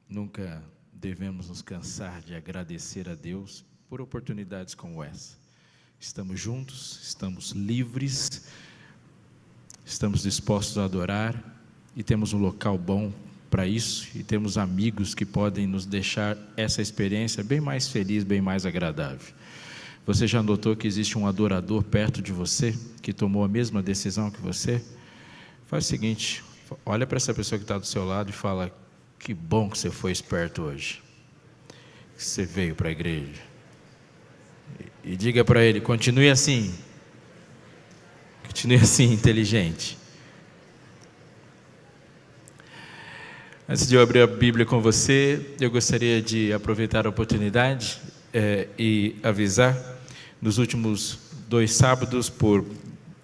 Nunca devemos nos cansar de agradecer a Deus por oportunidades como essa. Estamos juntos, estamos livres, estamos dispostos a adorar e temos um local bom para isso e temos amigos que podem nos deixar essa experiência bem mais feliz, bem mais agradável. Você já notou que existe um adorador perto de você que tomou a mesma decisão que você? Faz o seguinte, olha para essa pessoa que está do seu lado e fala: que bom que você foi esperto hoje, que você veio para a igreja. E diga para ele: continue assim, inteligente. Antes de eu abrir a Bíblia com você, eu gostaria de aproveitar a oportunidade e avisar. Nos últimos 2 sábados, por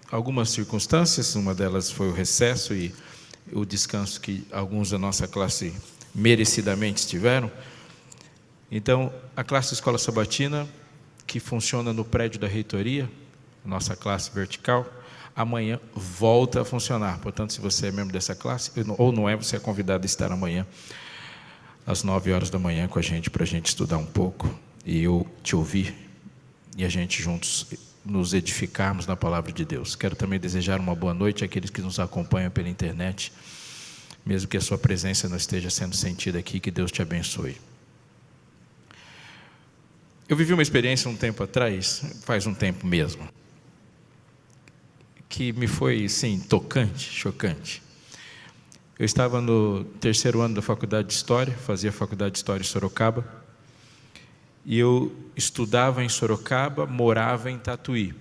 algumas circunstâncias, uma delas foi o recesso e o descanso que alguns da nossa classe merecidamente tiveram. Então, a classe Escola Sabatina, que funciona no prédio da reitoria, nossa classe vertical, amanhã volta a funcionar. Portanto, se você é membro dessa classe, ou não é, você é convidado a estar amanhã, às 9 horas da manhã com a gente, para a gente estudar um pouco, e eu te ouvir, e a gente juntos nos edificarmos na palavra de Deus. Quero também desejar uma boa noite àqueles que nos acompanham pela internet, mesmo que a sua presença não esteja sendo sentida aqui, que Deus te abençoe. Eu vivi uma experiência um tempo atrás, faz um tempo mesmo, que me foi, sim, tocante, chocante. Eu estava no 3º ano da faculdade de História, fazia faculdade de História em Sorocaba, e eu estudava em Sorocaba, morava em Tatuí.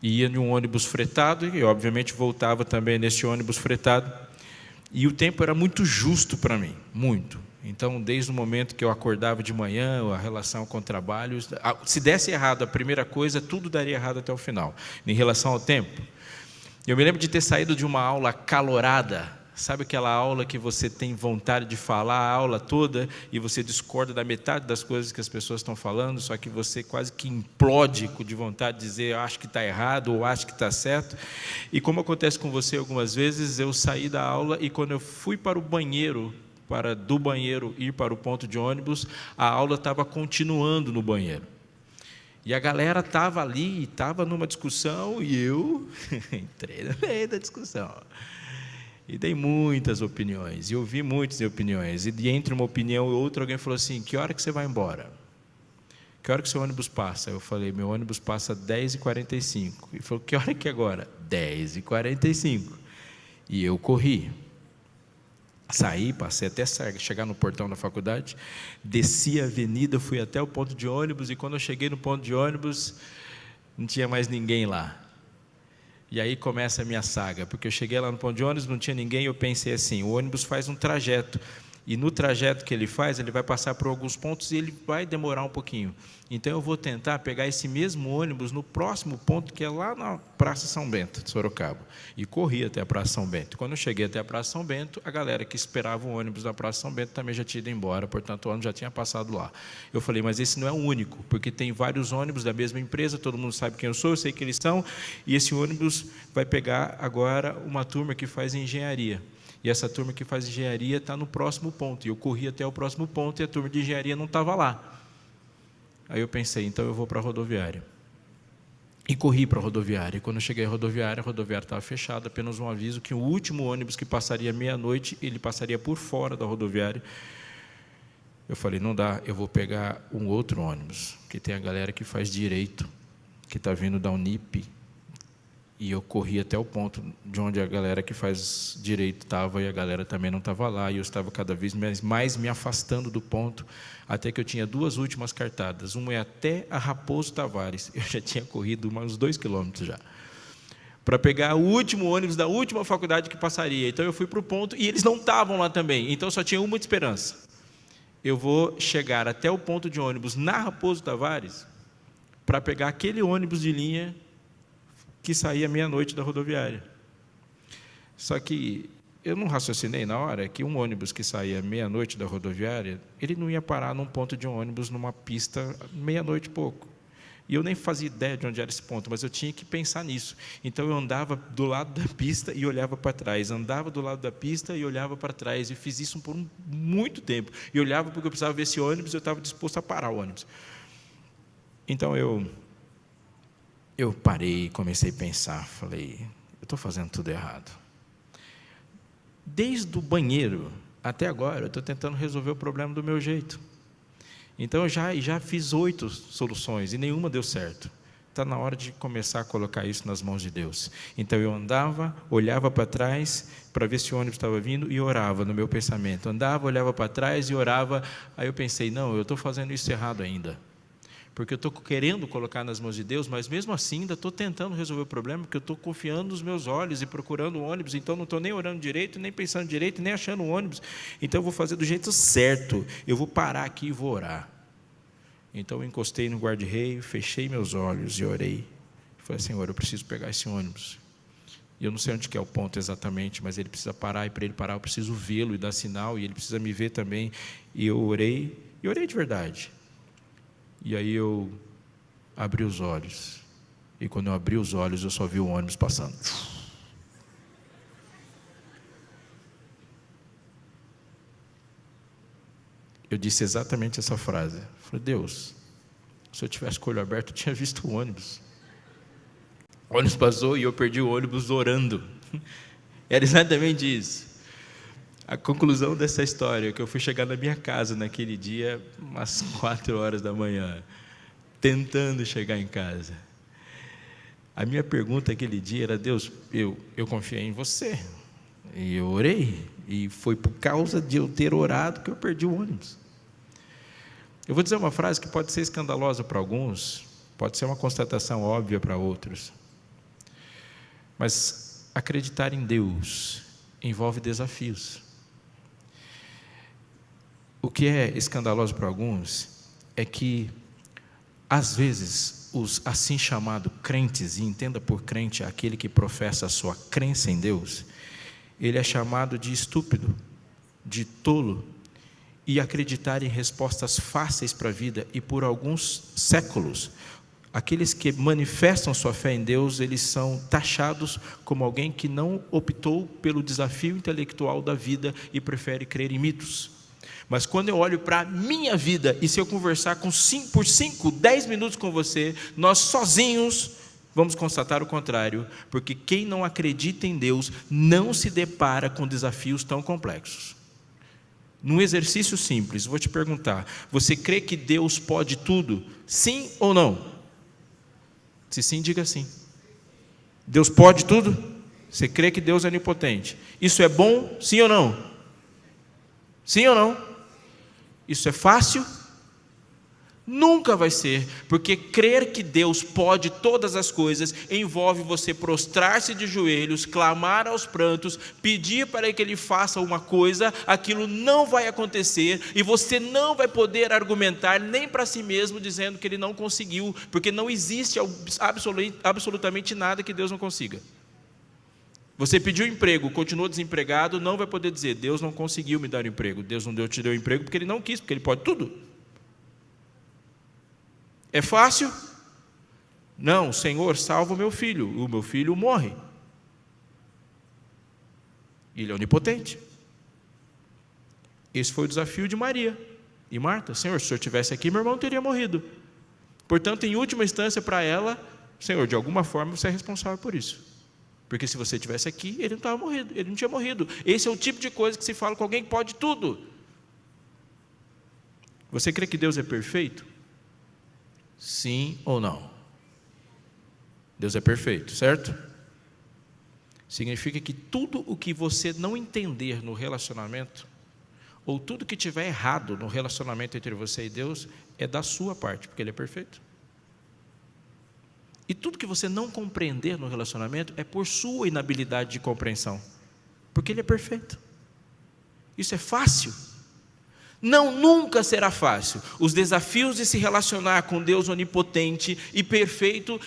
E ia em um ônibus fretado e, obviamente, voltava também nesse ônibus fretado. E o tempo era muito justo para mim, muito. Então, desde o momento que eu acordava de manhã, a relação com o trabalho, se desse errado a primeira coisa, tudo daria errado até o final, em relação ao tempo. Eu me lembro de ter saído de uma aula acalorada. Sabe aquela aula que você tem vontade de falar a aula toda e você discorda da metade das coisas que as pessoas estão falando, só que você quase que implode de vontade de dizer: eu acho que está errado ou acho que está certo. E como acontece com você algumas vezes, eu saí da aula e quando eu fui para o banheiro, do banheiro ir para o ponto de ônibus, a aula estava continuando no banheiro. E a galera estava ali, estava numa discussão e eu entrei no meio da discussão. E dei muitas opiniões, e ouvi muitas opiniões. E entre uma opinião e outra, alguém falou assim: que hora que você vai embora? Que hora que seu ônibus passa? Eu falei: meu ônibus passa 10h45. Ele falou: que hora que é agora? 10h45. E eu corri. Saí, passei até chegar no portão da faculdade, desci a avenida, fui até o ponto de ônibus, e quando eu cheguei no ponto de ônibus, não tinha mais ninguém lá. E aí começa a minha saga, porque eu cheguei lá no ponto de ônibus, não tinha ninguém, e eu pensei assim: o ônibus faz um trajeto, e no trajeto que ele faz, ele vai passar por alguns pontos e ele vai demorar um pouquinho. Então eu vou tentar pegar esse mesmo ônibus no próximo ponto, que é lá na Praça São Bento, de Sorocaba. E corri até a Praça São Bento. Quando eu cheguei até a Praça São Bento, a galera que esperava o ônibus da Praça São Bento também já tinha ido embora, portanto o ônibus já tinha passado lá. Eu falei: mas esse não é o único, porque tem vários ônibus da mesma empresa, todo mundo sabe quem eu sou, eu sei quem eles são, e esse ônibus vai pegar agora uma turma que faz engenharia. E essa turma que faz engenharia está no próximo ponto. E eu corri até o próximo ponto e a turma de engenharia não estava lá. Aí eu pensei: então eu vou para a rodoviária. E corri para a rodoviária. E quando eu cheguei à rodoviária, a rodoviária estava fechada, apenas um aviso que o último ônibus que passaria meia-noite, ele passaria por fora da rodoviária. Eu falei: não dá, eu vou pegar um outro ônibus, que tem a galera que faz direito, que está vindo da Unip. E eu corri até o ponto de onde a galera que faz direito estava, e a galera também não estava lá, e eu estava cada vez mais me afastando do ponto, até que eu tinha 2 últimas cartadas. Uma é até a Raposo Tavares, eu já tinha corrido uns 2 quilômetros já, para pegar o último ônibus da última faculdade que passaria. Então eu fui para o ponto, e eles não estavam lá também, então só tinha uma esperança: eu vou chegar até o ponto de ônibus na Raposo Tavares, para pegar aquele ônibus de linha que saía meia-noite da rodoviária. Só que eu não raciocinei na hora que um ônibus que saía meia-noite da rodoviária, ele não ia parar num ponto de ônibus, numa pista, meia-noite e pouco. E eu nem fazia ideia de onde era esse ponto, mas eu tinha que pensar nisso. Então eu andava do lado da pista e olhava para trás, andava do lado da pista e olhava para trás, e fiz isso por muito tempo. E olhava porque eu precisava ver esse ônibus, eu estava disposto a parar o ônibus. Então eu parei e comecei a pensar, falei, eu estou fazendo tudo errado. Desde o banheiro até agora, eu estou tentando resolver o problema do meu jeito. Então, eu já fiz 8 soluções e nenhuma deu certo. Está na hora de começar a colocar isso nas mãos de Deus. Então, eu andava, olhava para trás, para ver se o ônibus estava vindo, e orava no meu pensamento. Andava, olhava para trás e orava. Aí eu pensei, não, eu estou fazendo isso errado ainda. Porque eu estou querendo colocar nas mãos de Deus, mas mesmo assim ainda estou tentando resolver o problema, porque eu estou confiando nos meus olhos e procurando o ônibus, então não estou nem orando direito, nem pensando direito, nem achando o ônibus. Então eu vou fazer do jeito certo, eu vou parar aqui e vou orar. Então eu encostei no guarda-reio, fechei meus olhos e orei. Falei, Senhor, eu preciso pegar esse ônibus. E eu não sei onde que é o ponto exatamente, mas ele precisa parar, e para ele parar eu preciso vê-lo e dar sinal, e ele precisa me ver também. E eu orei, e orei de verdade. E aí eu abri os olhos, e quando eu abri os olhos, eu só vi o ônibus passando. Eu disse exatamente essa frase. Eu falei, Deus, se eu tivesse com o olho aberto, eu tinha visto o ônibus. O ônibus passou e eu perdi o ônibus orando. Era exatamente isso. A conclusão dessa história é que eu fui chegar na minha casa naquele dia, umas 4 horas da manhã, tentando chegar em casa. A minha pergunta aquele dia era, Deus, eu confiei em você, e eu orei, e foi por causa de eu ter orado que eu perdi o ônibus. Eu vou dizer uma frase que pode ser escandalosa para alguns, pode ser uma constatação óbvia para outros, mas acreditar em Deus envolve desafios. O que é escandaloso para alguns é que, às vezes, os assim chamados crentes, e entenda por crente aquele que professa a sua crença em Deus, ele é chamado de estúpido, de tolo, e acreditar em respostas fáceis para a vida, e por alguns séculos, aqueles que manifestam sua fé em Deus, eles são taxados como alguém que não optou pelo desafio intelectual da vida e prefere crer em mitos. Mas quando eu olho para a minha vida, e se eu conversar por 5, 10 minutos com você, nós sozinhos vamos constatar o contrário, porque quem não acredita em Deus não se depara com desafios tão complexos. Num exercício simples, vou te perguntar, você crê que Deus pode tudo? Sim ou não? Se sim, diga sim. Deus pode tudo? Você crê que Deus é onipotente? Isso é bom? Sim ou não? Sim ou não? Isso é fácil? Nunca vai ser, porque crer que Deus pode todas as coisas envolve você prostrar-se de joelhos, clamar aos prantos, pedir para que Ele faça uma coisa, aquilo não vai acontecer, e você não vai poder argumentar nem para si mesmo dizendo que Ele não conseguiu, porque não existe absolutamente nada que Deus não consiga. Você pediu emprego, continuou desempregado, não vai poder dizer, Deus não conseguiu me dar emprego. Deus não te deu emprego porque Ele não quis, porque Ele pode tudo. É fácil? Não, Senhor, salva o meu filho morre. Ele é onipotente. Esse foi o desafio de Maria e Marta. Senhor, se o Senhor estivesse aqui, meu irmão teria morrido. Portanto, em última instância, para ela, Senhor, de alguma forma você é responsável por isso. Porque se você estivesse aqui, ele não estava morrido, ele não tinha morrido. Esse é o tipo de coisa que se fala com alguém que pode tudo. Você crê que Deus é perfeito? Sim ou não? Deus é perfeito, certo? Significa que tudo o que você não entender no relacionamento, ou tudo que tiver errado no relacionamento entre você e Deus, é da sua parte, porque Ele é perfeito. E tudo que você não compreender no relacionamento é por sua inabilidade de compreensão, porque Ele é perfeito. Isso é fácil? Não, nunca será fácil. Os desafios de se relacionar com Deus onipotente e perfeito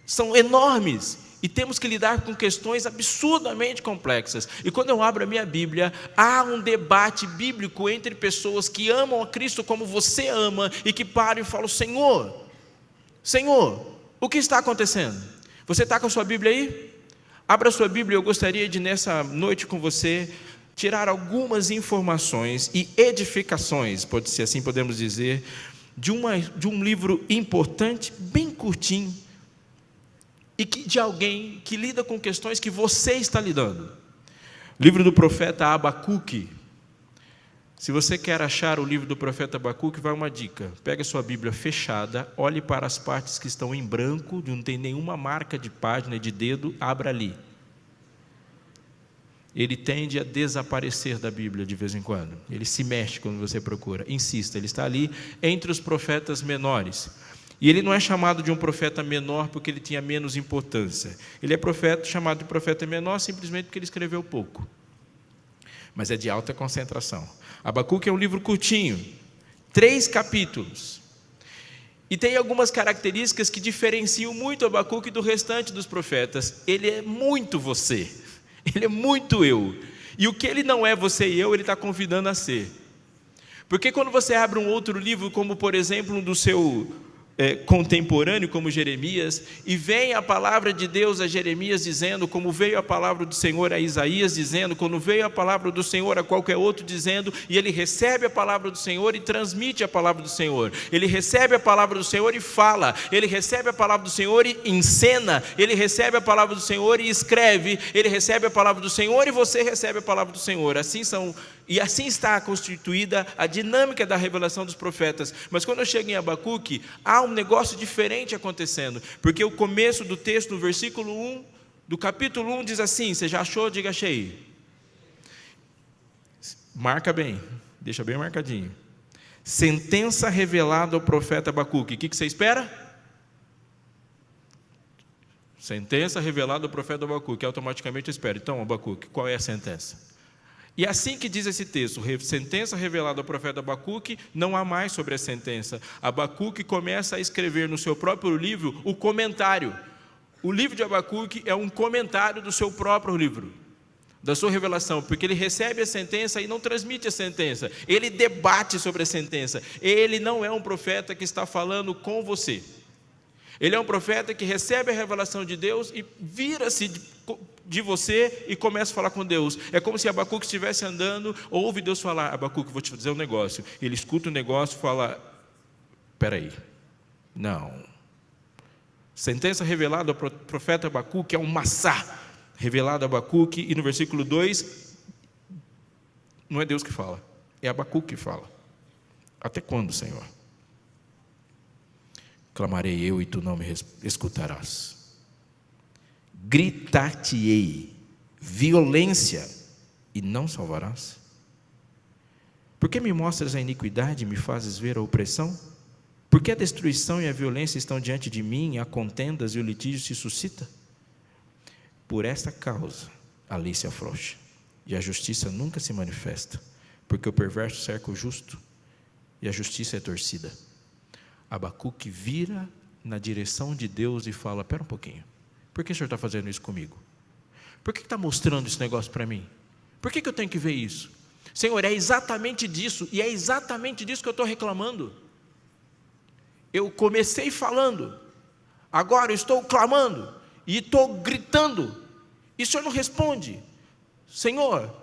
são enormes, e temos que lidar com questões absurdamente complexas. E quando eu abro a minha Bíblia, há um debate bíblico entre pessoas que amam a Cristo como você ama, e que param e falam, Senhor, Senhor, o que está acontecendo? Você está com a sua Bíblia aí? Abra a sua Bíblia, eu gostaria de nessa noite com você tirar algumas informações e edificações, pode ser assim, podemos dizer, de um livro importante, bem curtinho, e de alguém que lida com questões que você está lidando. Livro do profeta Abacuque. Se você quer achar o livro do profeta Abacuque, vai uma dica: pega a sua Bíblia fechada, olhe para as partes que estão em branco, não tem nenhuma marca de página, de dedo, abra ali. Ele tende a desaparecer da Bíblia de vez em quando, ele se mexe quando você procura. Insista, ele está ali entre os profetas menores, e ele não é chamado de um profeta menor porque ele tinha menos importância, ele é chamado de profeta menor simplesmente porque ele escreveu pouco, mas é de alta concentração. Abacuque é um livro curtinho, 3 capítulos, e tem algumas características que diferenciam muito Abacuque do restante dos profetas. Ele é muito você, ele é muito eu, e o que ele não é você e eu, ele está convidando a ser. Porque quando você abre um outro livro, como por exemplo um do seu contemporâneo, como Jeremias, e vem a palavra de Deus a Jeremias dizendo, como veio a palavra do Senhor a Isaías dizendo, quando veio a palavra do Senhor a qualquer outro dizendo, e ele recebe a palavra do Senhor e transmite a palavra do Senhor, ele recebe a palavra do Senhor e fala, ele recebe a palavra do Senhor e encena, ele recebe a palavra do Senhor e escreve, ele recebe a palavra do Senhor e você recebe a palavra do Senhor. E assim está constituída a dinâmica da revelação dos profetas. Mas quando eu chego em Abacuque, há um negócio diferente acontecendo, porque o começo do texto, no versículo 1, do capítulo 1, diz assim, você já achou? Diga achei. Marca bem, deixa bem marcadinho. Sentença revelada ao profeta Abacuque. O que você espera? Sentença revelada ao profeta Abacuque. Automaticamente eu espero. Então, Abacuque, qual é a sentença? E assim que diz esse texto, sentença revelada ao profeta Abacuque, não há mais sobre a sentença. Abacuque começa a escrever no seu próprio livro o comentário. O livro de Abacuque é um comentário do seu próprio livro, da sua revelação, porque ele recebe a sentença e não transmite a sentença, ele debate sobre a sentença. Ele não é um profeta que está falando com você. Ele é um profeta que recebe a revelação de Deus e vira-se de você e começa a falar com Deus. É como se Abacuque estivesse andando, ouve Deus falar, Abacuque, vou te dizer um negócio. Ele escuta o negócio e fala, espera aí, não. Sentença revelada ao profeta Abacuque é um massá revelado a Abacuque, e no versículo 2, não é Deus que fala, é Abacuque que fala. Até quando, Senhor? Clamarei eu e tu não me escutarás. Gritar-te-ei violência e não salvarás. Por que me mostras a iniquidade e me fazes ver a opressão? Por que a destruição e a violência estão diante de mim, há contendas e o litígio se suscita? Por esta causa a lei se afrouxa e a justiça nunca se manifesta, porque o perverso cerca o justo e a justiça é torcida. Abacuque vira na direção de Deus e fala, espera um pouquinho, por que o Senhor está fazendo isso comigo? Por que está mostrando esse negócio para mim? Por que eu tenho que ver isso? Senhor, é exatamente disso, e é exatamente disso que eu estou reclamando. Eu comecei falando, agora eu estou clamando, e estou gritando, e o Senhor não responde. Senhor,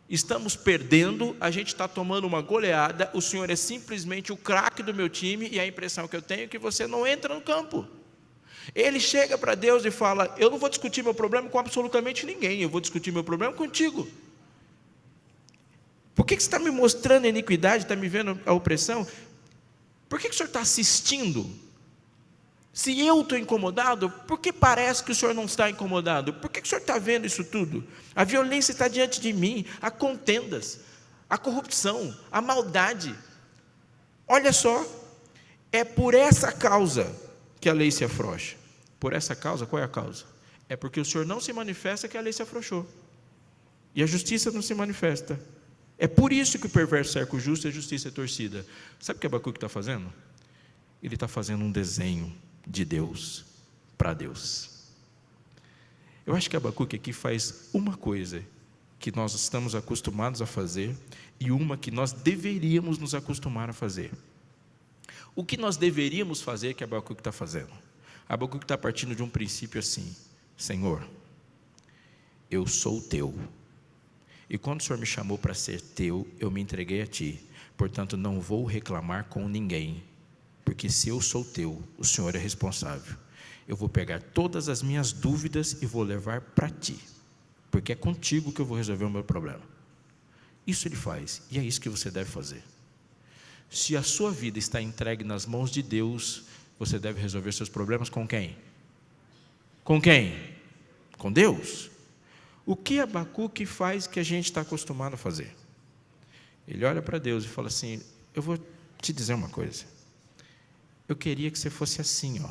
estamos perdendo, a gente está tomando uma goleada, o Senhor é simplesmente o craque do meu time, e a impressão que eu tenho é que você não entra no campo. Ele chega para Deus e fala, eu não vou discutir meu problema com absolutamente ninguém, eu vou discutir meu problema contigo. Por que você está me mostrando a iniquidade, está me vendo a opressão? Por que o Senhor está assistindo? Se eu estou incomodado, por que parece que o Senhor não está incomodado? Por que o Senhor está vendo isso tudo? A violência está diante de mim, há contendas, a corrupção, a maldade. Olha só, é por essa causa que a lei se afrouxa. Por essa causa, qual é a causa? É porque o Senhor não se manifesta que a lei se afrouxou. E a justiça não se manifesta. É por isso que o perverso cerca o justo e a justiça é torcida. Sabe o que Abacuque está fazendo? Ele está fazendo um desenho de Deus para Deus. Eu acho que Abacuque aqui faz uma coisa que nós estamos acostumados a fazer e uma que nós deveríamos nos acostumar a fazer. O que nós deveríamos fazer que Abacuque está fazendo? Abacuque está partindo de um princípio assim: Senhor, eu sou teu, e quando o Senhor me chamou para ser teu, eu me entreguei a ti, portanto não vou reclamar com ninguém, porque se eu sou teu, o Senhor é responsável. Eu vou pegar todas as minhas dúvidas e vou levar para ti, porque é contigo que eu vou resolver o meu problema. Isso ele faz, e é isso que você deve fazer. Se a sua vida está entregue nas mãos de Deus, você deve resolver seus problemas com quem? Com quem? Com Deus. O que Abacuque faz que a gente está acostumado a fazer? Ele olha para Deus e fala assim: eu vou te dizer uma coisa, eu queria que você fosse assim, ó.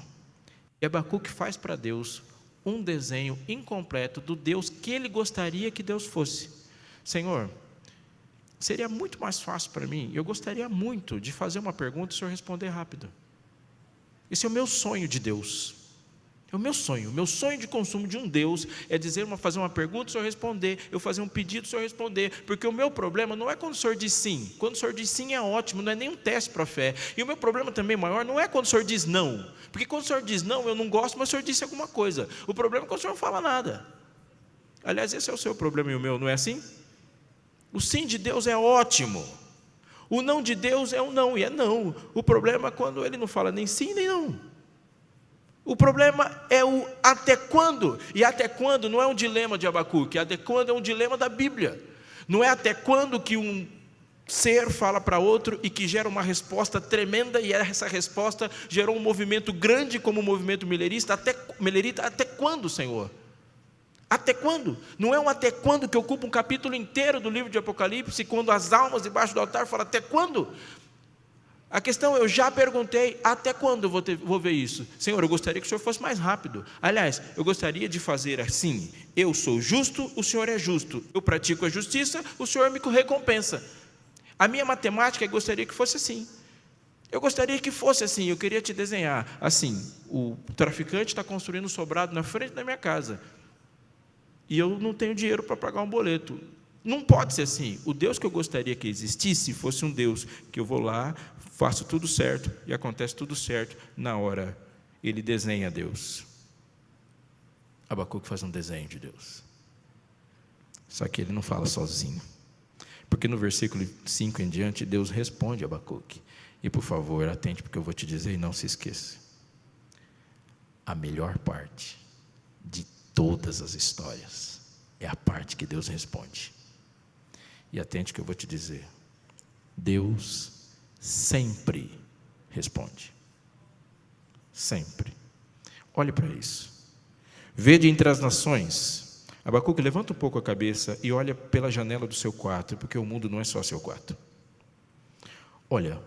E Abacuque faz para Deus um desenho incompleto do Deus que ele gostaria que Deus fosse. Senhor, seria muito mais fácil para mim, eu gostaria muito de fazer uma pergunta e o Senhor responder rápido. Esse é o meu sonho de Deus. É o meu sonho de consumo de um Deus é fazer uma pergunta, o Senhor responder, eu fazer um pedido, o Senhor responder, porque o meu problema não é quando o Senhor diz sim. Quando o Senhor diz sim é ótimo, não é nem um teste para a fé. E o meu problema também maior não é quando o Senhor diz não, porque quando o Senhor diz não, eu não gosto, mas o Senhor disse alguma coisa. O problema é quando o Senhor não fala nada. Aliás, esse é o seu problema e o meu, não é assim? O sim de Deus é ótimo, o não de Deus é um não, e é não. O problema é quando Ele não fala nem sim nem não. O problema é o até quando, e até quando não é um dilema de Abacuque, até quando é um dilema da Bíblia. Não é até quando que um ser fala para outro e que gera uma resposta tremenda, e essa resposta gerou um movimento grande como o movimento milerita. Até quando, Senhor? Até quando? Não é um até quando que ocupa um capítulo inteiro do livro de Apocalipse, quando as almas debaixo do altar falam até quando? A questão, eu já perguntei, até quando eu vou ver isso? Senhor, eu gostaria que o Senhor fosse mais rápido. Aliás, eu gostaria de fazer assim: eu sou justo, o Senhor é justo. Eu pratico a justiça, o Senhor me recompensa. A minha matemática, eu gostaria que fosse assim. Eu gostaria que fosse assim, eu queria te desenhar. Assim, o traficante está construindo um sobrado na frente da minha casa, e eu não tenho dinheiro para pagar um boleto. Não pode ser assim. O Deus que eu gostaria que existisse fosse um Deus que eu vou lá, faço tudo certo e acontece tudo certo na hora. Ele desenha Deus. Abacuque faz um desenho de Deus. Só que ele não fala sozinho, porque no versículo 5 em diante, Deus responde a Abacuque. E por favor, atente, porque eu vou te dizer e não se esqueça. A melhor parte de todas as histórias é a parte que Deus responde. E atente que eu vou te dizer: Deus sempre responde. Sempre. Olhe para isso. Vede entre as nações. Abacuque, levanta um pouco a cabeça e olha pela janela do seu quarto, porque o mundo não é só seu quarto. Olha,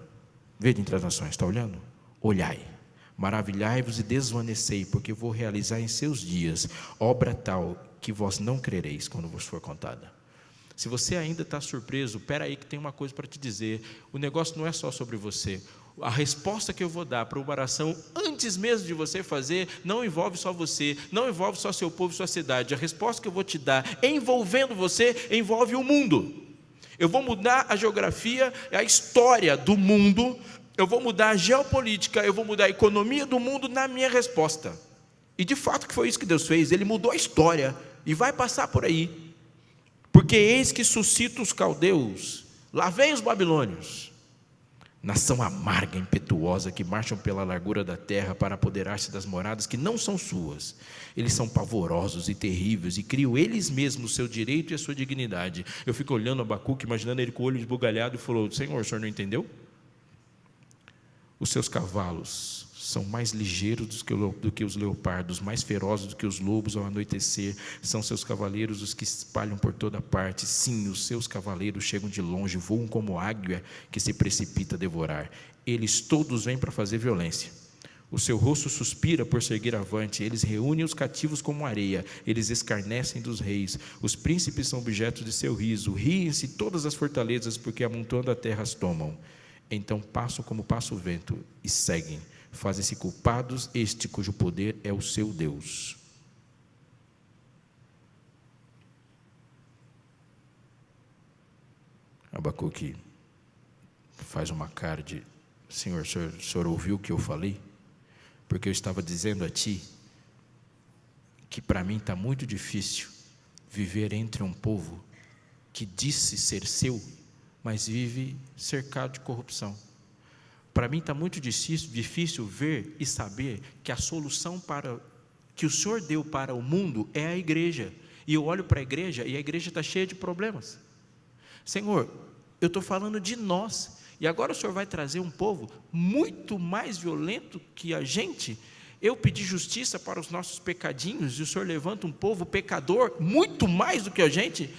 vede entre as nações, está olhando? Olhai, maravilhai-vos e desvanecei, porque vou realizar em seus dias obra tal que vós não crereis quando vos for contada. Se você ainda está surpreso, espera aí que tem uma coisa para te dizer. O negócio não é só sobre você. A resposta que eu vou dar para uma oração, antes mesmo de você fazer, não envolve só você, não envolve só seu povo e sua cidade. A resposta que eu vou te dar, envolvendo você, envolve o mundo. Eu vou mudar a geografia, a história do mundo, eu vou mudar a geopolítica, eu vou mudar a economia do mundo na minha resposta. E de fato que foi isso que Deus fez. Ele mudou a história e vai passar por aí. Porque eis que suscita os caldeus, lá vem os babilônios, nação amarga, impetuosa, que marcham pela largura da terra para apoderar-se das moradas que não são suas. Eles são pavorosos e terríveis e criam eles mesmos o seu direito e a sua dignidade. Eu fico olhando Abacuque, imaginando ele com o olho esbugalhado, e falou: Senhor, o senhor não entendeu? Os seus cavalos são mais ligeiros do que os leopardos, mais ferozes do que os lobos ao anoitecer. São seus cavaleiros os que se espalham por toda parte. Sim, os seus cavaleiros chegam de longe, voam como águia que se precipita a devorar. Eles todos vêm para fazer violência. O seu rosto suspira por seguir avante. Eles reúnem os cativos como areia. Eles escarnecem dos reis. Os príncipes são objetos de seu riso. Riem-se todas as fortalezas, porque amontoando a terra as tomam. Então passam como passa o vento e seguem. Fazem-se culpados este cujo poder é o seu Deus. Abacuque faz uma cara de Senhor, o senhor ouviu o que eu falei? Porque eu estava dizendo a ti que para mim está muito difícil viver entre um povo que disse ser seu, mas vive cercado de corrupção. Para mim está muito difícil ver e saber que a solução que o Senhor deu para o mundo é a igreja. E eu olho para a igreja e a igreja está cheia de problemas. Senhor, eu estou falando de nós, e agora o Senhor vai trazer um povo muito mais violento que a gente. Eu pedi justiça para os nossos pecadinhos, e o Senhor levanta um povo pecador muito mais do que a gente.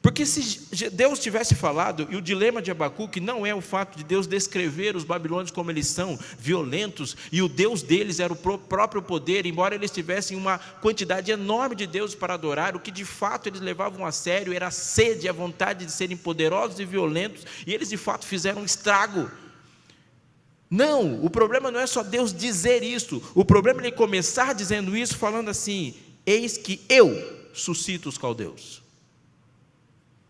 Porque se Deus tivesse falado, e o dilema de Abacuque não é o fato de Deus descrever os babilônios como eles são, violentos, e o Deus deles era o próprio poder, embora eles tivessem uma quantidade enorme de deuses para adorar, o que de fato eles levavam a sério era a sede, a vontade de serem poderosos e violentos, e eles de fato fizeram um estrago. Não, o problema não é só Deus dizer isso, o problema é ele começar dizendo isso, falando assim: eis que eu suscito os caldeus.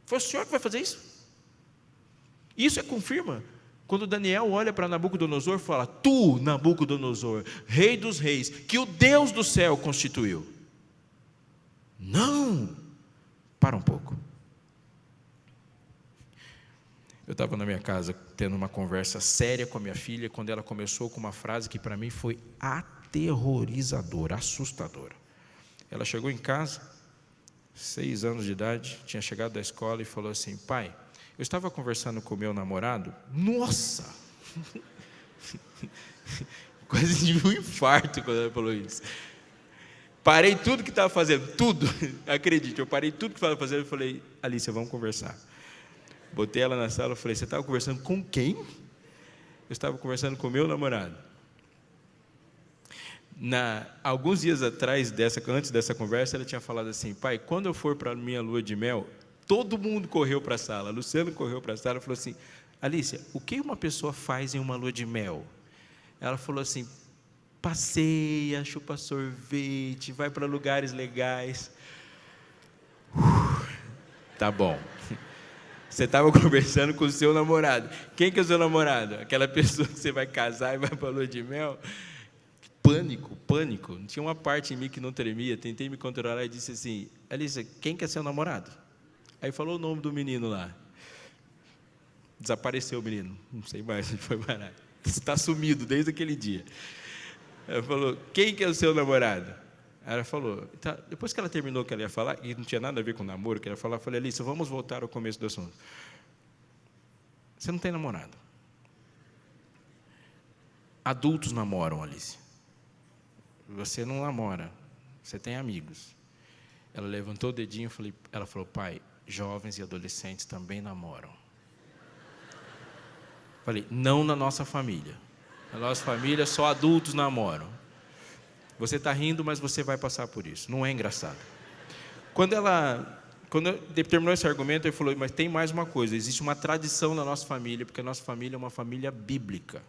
Foi o Senhor que vai fazer isso? Isso confirma. Quando Daniel olha para Nabucodonosor e fala: tu, Nabucodonosor, rei dos reis, que o Deus do céu constituiu. Não! Para um pouco. Eu estava na minha casa tendo uma conversa séria com a minha filha, quando ela começou com uma frase que para mim foi aterrorizadora, assustadora. Ela chegou em casa, 6 anos de idade, tinha chegado da escola e falou assim: pai, eu estava conversando com o meu namorado, nossa, quase tive um infarto quando ela falou isso. Parei tudo que estava fazendo, tudo, acredite, eu parei tudo que estava fazendo e falei: Alicia, vamos conversar. Botei ela na sala e falei: você estava conversando com quem? Eu estava conversando com o meu namorado. Alguns dias atrás, antes dessa conversa, ela tinha falado assim: pai, quando eu for para a minha lua de mel, todo mundo correu para a sala. Luciano correu para a sala e falou assim: Alicia, o que uma pessoa faz em uma lua de mel? Ela falou assim: passeia, chupa sorvete, vai para lugares legais. Tá bom. Você estava conversando com o seu namorado. Quem que é o seu namorado? Aquela pessoa que você vai casar e vai para a lua de mel? Pânico. Tinha uma parte em mim que não tremia. Tentei me controlar e disse assim: Alicia, quem que é seu namorado? Aí falou o nome do menino lá. Desapareceu o menino. Não sei mais onde foi parar. Está sumido desde aquele dia. Ela falou: quem que é o seu namorado? Ela falou, tá, depois que ela terminou o que ela ia falar, e não tinha nada a ver com namoro, que ela ia falar, eu falei: Alicia, vamos voltar ao começo do assunto. Você não tem namorado. Adultos namoram, Alicia. Você não namora, você tem amigos. Ela levantou o dedinho, ela falou: pai, jovens e adolescentes também namoram. Falei: não na nossa família. Na nossa família só adultos namoram. Você está rindo, mas você vai passar por isso. Não é engraçado. Quando terminou esse argumento, ele falou: mas tem mais uma coisa. Existe uma tradição na nossa família, porque a nossa família é uma família bíblica.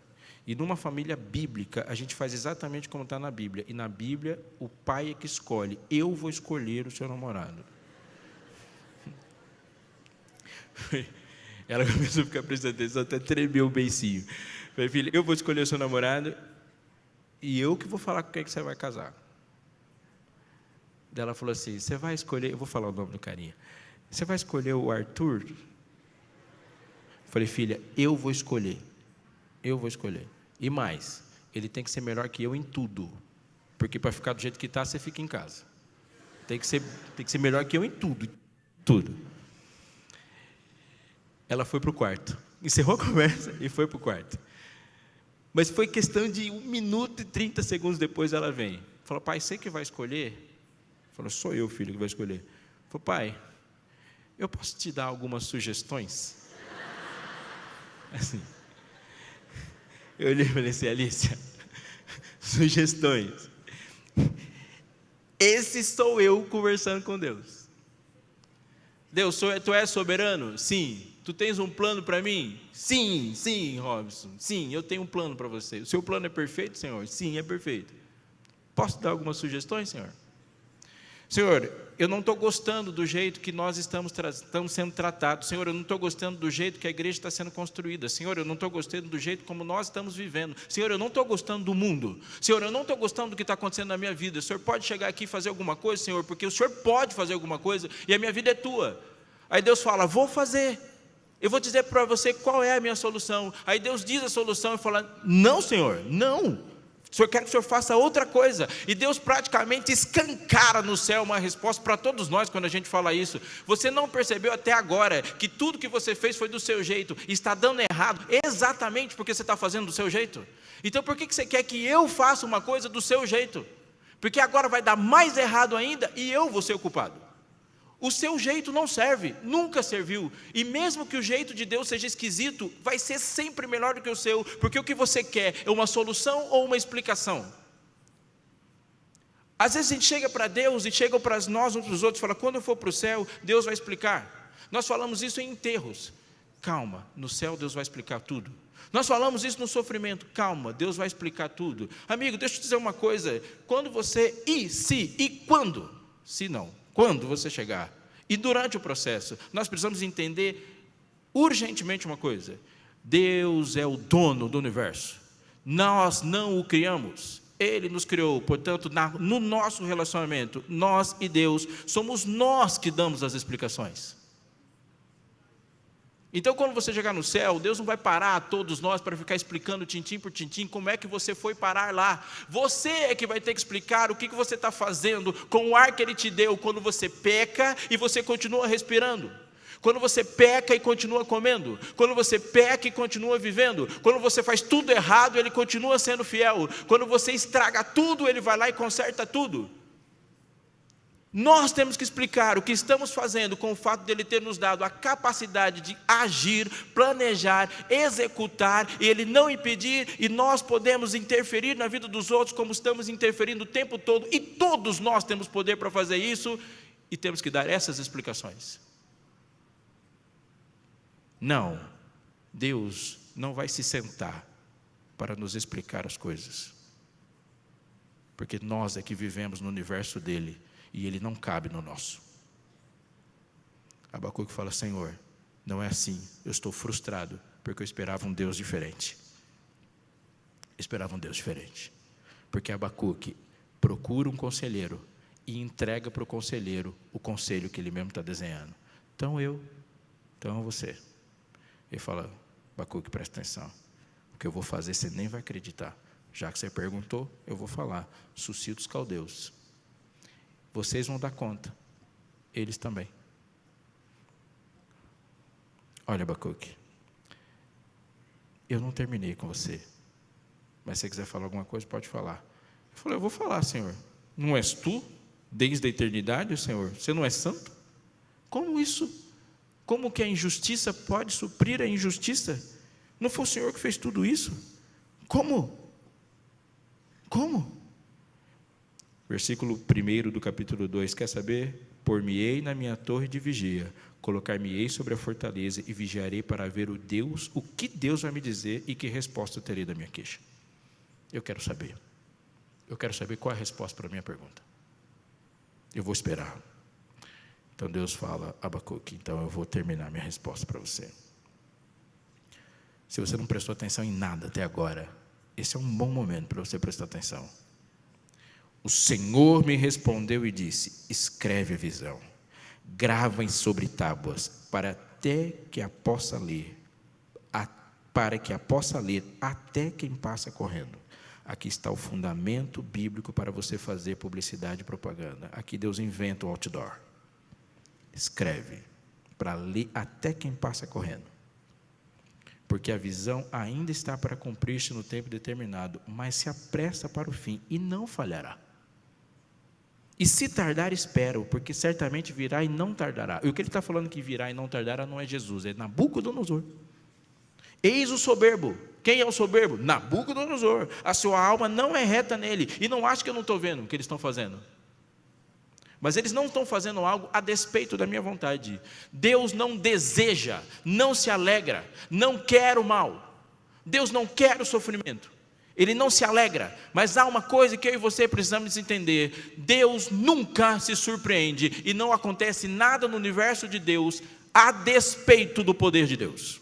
E numa família bíblica, a gente faz exatamente como está na Bíblia. E na Bíblia, o pai é que escolhe. Eu vou escolher o seu namorado. Ela começou a ficar prestando atenção, até tremeu o beicinho. Falei: filha, eu vou escolher o seu namorado e eu que vou falar com quem que você vai casar. Daí ela falou assim: você vai escolher, eu vou falar o nome do carinha, você vai escolher o Arthur? Falei: filha, eu vou escolher. E mais, ele tem que ser melhor que eu em tudo, porque para ficar do jeito que está, você fica em casa. Tem que ser melhor que eu em tudo. Ela foi para o quarto, encerrou a conversa e foi para o quarto. Mas foi questão de 1 minuto e 30 segundos depois ela vem. Falou: pai, você que vai escolher? Falou: sou eu, filho, que vai escolher. Falou: pai, eu posso te dar algumas sugestões? Assim. Eu olhei e falei assim: Alicia, sugestões. Esse sou eu conversando com Deus. Deus, tu és soberano? Sim. Tu tens um plano para mim? Sim, Robson. Sim, eu tenho um plano para você. O seu plano é perfeito, Senhor? Sim, é perfeito. Posso dar algumas sugestões, Senhor? Senhor, eu não estou gostando do jeito que nós estamos sendo tratados. Senhor, eu não estou gostando do jeito que a igreja está sendo construída. Senhor, eu não estou gostando do jeito como nós estamos vivendo. Senhor, eu não estou gostando do mundo. Senhor, eu não estou gostando do que está acontecendo na minha vida. O Senhor pode chegar aqui e fazer alguma coisa, Senhor, porque o Senhor pode fazer alguma coisa e a minha vida é tua. Aí Deus fala, vou fazer. Eu vou dizer para você qual é a minha solução. Aí Deus diz a solução e fala, não, Senhor, não. O Senhor quer que o Senhor faça outra coisa. E Deus praticamente escancara no céu uma resposta para todos nós quando a gente fala isso. Você não percebeu até agora que tudo que você fez foi do seu jeito e está dando errado exatamente porque você está fazendo do seu jeito? Então por que você quer que eu faça uma coisa do seu jeito? Porque agora vai dar mais errado ainda e eu vou ser o culpado. O seu jeito não serve, nunca serviu. E mesmo que o jeito de Deus seja esquisito, vai ser sempre melhor do que o seu, porque o que você quer é uma solução ou uma explicação. Às vezes a gente chega para Deus e chega para nós uns para os outros e fala, quando eu for para o céu, Deus vai explicar. Nós falamos isso em enterros. Calma, no céu Deus vai explicar tudo. Nós falamos isso no sofrimento. Calma, Deus vai explicar tudo. Amigo, deixa eu te dizer uma coisa. Quando você, quando? Se não. Quando você chegar, e durante o processo, nós precisamos entender urgentemente uma coisa: Deus é o dono do universo, nós não o criamos, Ele nos criou. Portanto, no nosso relacionamento, nós e Deus, somos nós que damos as explicações. Então quando você chegar no céu, Deus não vai parar a todos nós para ficar explicando tintim por tintim como é que você foi parar lá. Você é que vai ter que explicar o que você está fazendo com o ar que Ele te deu quando você peca e você continua respirando, quando você peca e continua comendo, quando você peca e continua vivendo, quando você faz tudo errado, Ele continua sendo fiel, quando você estraga tudo, Ele vai lá e conserta tudo. Nós temos que explicar o que estamos fazendo com o fato de Ele ter nos dado a capacidade de agir, planejar, executar, e Ele não impedir, e nós podemos interferir na vida dos outros como estamos interferindo o tempo todo, e todos nós temos poder para fazer isso, e temos que dar essas explicações. Não, Deus não vai se sentar para nos explicar as coisas, porque nós é que vivemos no universo dEle, e Ele não cabe no nosso. Abacuque fala, Senhor, não é assim, eu estou frustrado, porque eu esperava um Deus diferente. Esperava um Deus diferente. Porque Abacuque procura um conselheiro e entrega para o conselheiro o conselho que ele mesmo está desenhando. Então você. Ele fala, Abacuque, presta atenção, o que eu vou fazer você nem vai acreditar. Já que você perguntou, eu vou falar. Suscita os caldeus. Vocês vão dar conta, eles também. Olha, Abacuque, eu não terminei com você, mas se você quiser falar alguma coisa, pode falar. Eu falei, eu vou falar, Senhor. Não és tu, desde a eternidade, Senhor? Você não é santo? Como isso? Como que a injustiça pode suprir a injustiça? Não foi o Senhor que fez tudo isso? Como? Versículo 1 do capítulo 2, quer saber? Por-me-ei na minha torre de vigia, colocar-me-ei sobre a fortaleza e vigiarei para ver o que Deus vai me dizer e que resposta eu terei da minha queixa. Eu quero saber qual é a resposta para a minha pergunta. Eu vou esperar. Então Deus fala, Abacuque, então eu vou terminar minha resposta para você. Se você não prestou atenção em nada até agora, esse é um bom momento para você prestar atenção. O Senhor me respondeu e disse, escreve a visão, grava sobre tábuas, para que a possa ler até quem passa correndo. Aqui está o fundamento bíblico para você fazer publicidade e propaganda. Aqui Deus inventa o outdoor. Escreve, para ler até quem passa correndo. Porque a visão ainda está para cumprir-se no tempo determinado, mas se apressa para o fim e não falhará. E se tardar, espero, porque certamente virá e não tardará. E o que ele está falando que virá e não tardará não é Jesus, é Nabucodonosor. Eis o soberbo. Quem é o soberbo? Nabucodonosor. A sua alma não é reta nele. E não acha que eu não estou vendo o que eles estão fazendo. Mas eles não estão fazendo algo a despeito da minha vontade. Deus não deseja, não se alegra, não quer o mal. Deus não quer o sofrimento. Ele não se alegra, mas há uma coisa que eu e você precisamos entender: Deus nunca se surpreende e não acontece nada no universo de Deus a despeito do poder de Deus.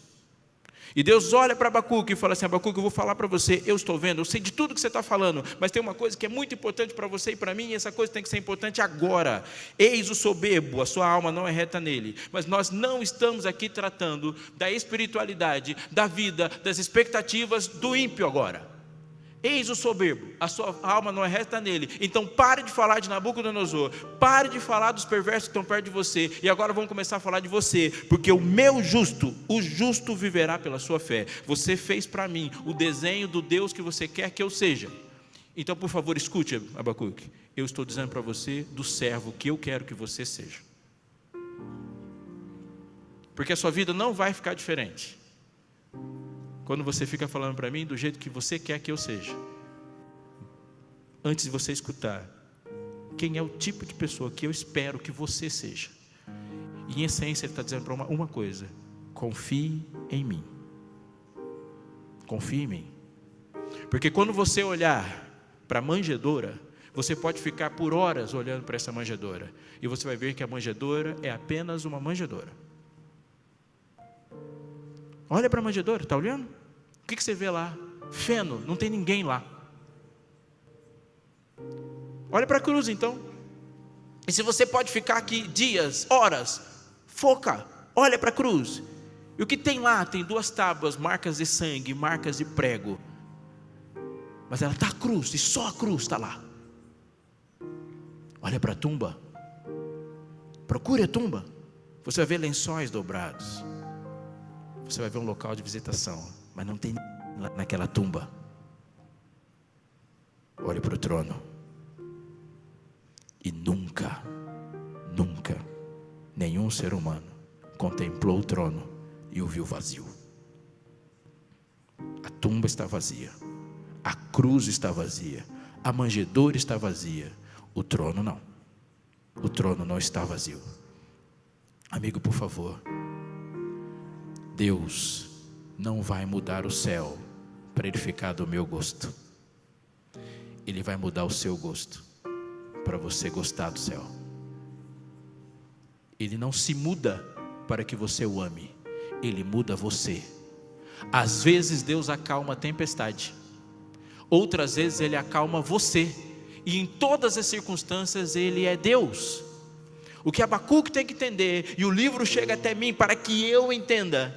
E Deus olha para Abacuque e fala assim: Abacuque, eu vou falar para você, eu estou vendo, eu sei de tudo que você está falando, mas tem uma coisa que é muito importante para você e para mim, e essa coisa tem que ser importante agora. Eis o soberbo, a sua alma não é reta nele. Mas nós não estamos aqui tratando da espiritualidade, da vida, das expectativas do ímpio agora. Eis o soberbo, a sua alma não é reta nele. Então pare de falar de Nabucodonosor, pare de falar dos perversos que estão perto de você, e agora vamos começar a falar de você, porque o meu justo, o justo viverá pela sua fé. Você fez para mim o desenho do Deus que você quer que eu seja. Então por favor escute, Abacuque, eu estou dizendo para você do servo que eu quero que você seja, porque a sua vida não vai ficar diferente quando você fica falando para mim do jeito que você quer que eu seja, antes de você escutar quem é o tipo de pessoa que eu espero que você seja. E em essência ele está dizendo para uma coisa: confie em mim. Confie em mim. Porque quando você olhar para a manjedoura, você pode ficar por horas olhando para essa manjedoura, e você vai ver que a manjedoura é apenas uma manjedoura. Olha para a manjedoura, está olhando? O que você vê lá? Feno, não tem ninguém lá. Olha para a cruz então. E se você pode ficar aqui dias, horas, foca, olha para a cruz. E o que tem lá? Tem 2 tábuas, marcas de sangue, marcas de prego. Mas ela está a cruz, e só a cruz está lá. Olha para a tumba. Procure a tumba. Você vai ver lençóis dobrados. Você vai ver um local de visitação, mas não tem lá naquela tumba. Olhe para o trono. E nunca, nenhum ser humano contemplou o trono e o viu vazio. A tumba está vazia, a cruz está vazia, a manjedoura está vazia, o trono não. O trono não está vazio. Amigo, por favor, Deus não vai mudar o céu para ele ficar do meu gosto. Ele vai mudar o seu gosto para você gostar do céu. Ele não se muda para que você o ame, ele muda você. Às vezes Deus acalma a tempestade, outras vezes ele acalma você, e em todas as circunstâncias ele é Deus. O que Abacuque tem que entender, e o livro chega até mim para que eu entenda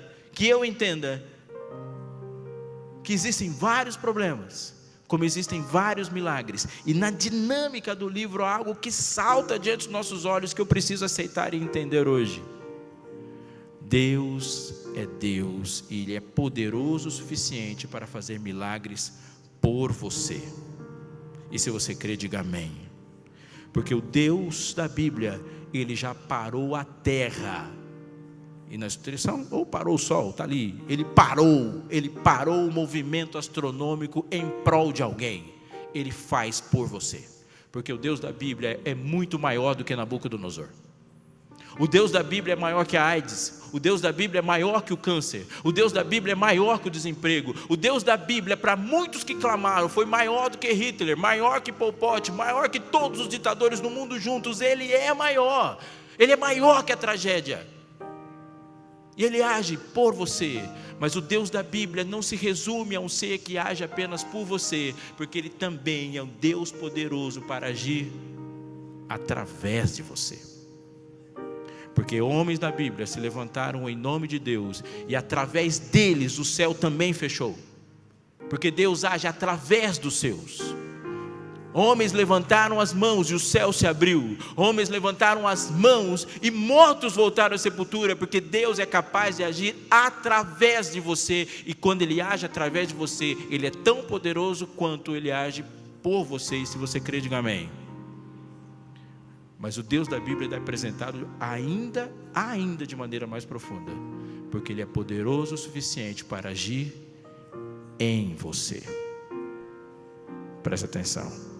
que existem vários problemas, como existem vários milagres, e na dinâmica do livro há algo que salta diante dos nossos olhos, que eu preciso aceitar e entender hoje. Deus é Deus, e Ele é poderoso o suficiente para fazer milagres por você. E se você crê, diga amém. Porque o Deus da Bíblia, Ele já parou a terra. E na expressão, ou parou o sol, está ali. Ele parou o movimento astronômico em prol de alguém. Ele faz por você. Porque o Deus da Bíblia é muito maior do que Nabucodonosor. O Deus da Bíblia é maior que a AIDS. O Deus da Bíblia é maior que o câncer. O Deus da Bíblia é maior que o desemprego. O Deus da Bíblia, para muitos que clamaram, foi maior do que Hitler, maior que Pol Pot, maior que todos os ditadores do mundo juntos. Ele é maior. Ele é maior que a tragédia. E Ele age por você. Mas o Deus da Bíblia não se resume a um ser que age apenas por você, porque Ele também é um Deus poderoso para agir através de você. Porque homens da Bíblia se levantaram em nome de Deus, e através deles o céu também fechou. Porque Deus age através dos seus. Homens levantaram as mãos e o céu se abriu. Homens levantaram as mãos e mortos voltaram à sepultura, porque Deus é capaz de agir através de você. E quando Ele age através de você, Ele é tão poderoso quanto Ele age por você. E se você crê, diga amém. Mas o Deus da Bíblia é apresentado ainda de maneira mais profunda, porque Ele é poderoso o suficiente para agir em você. Presta atenção.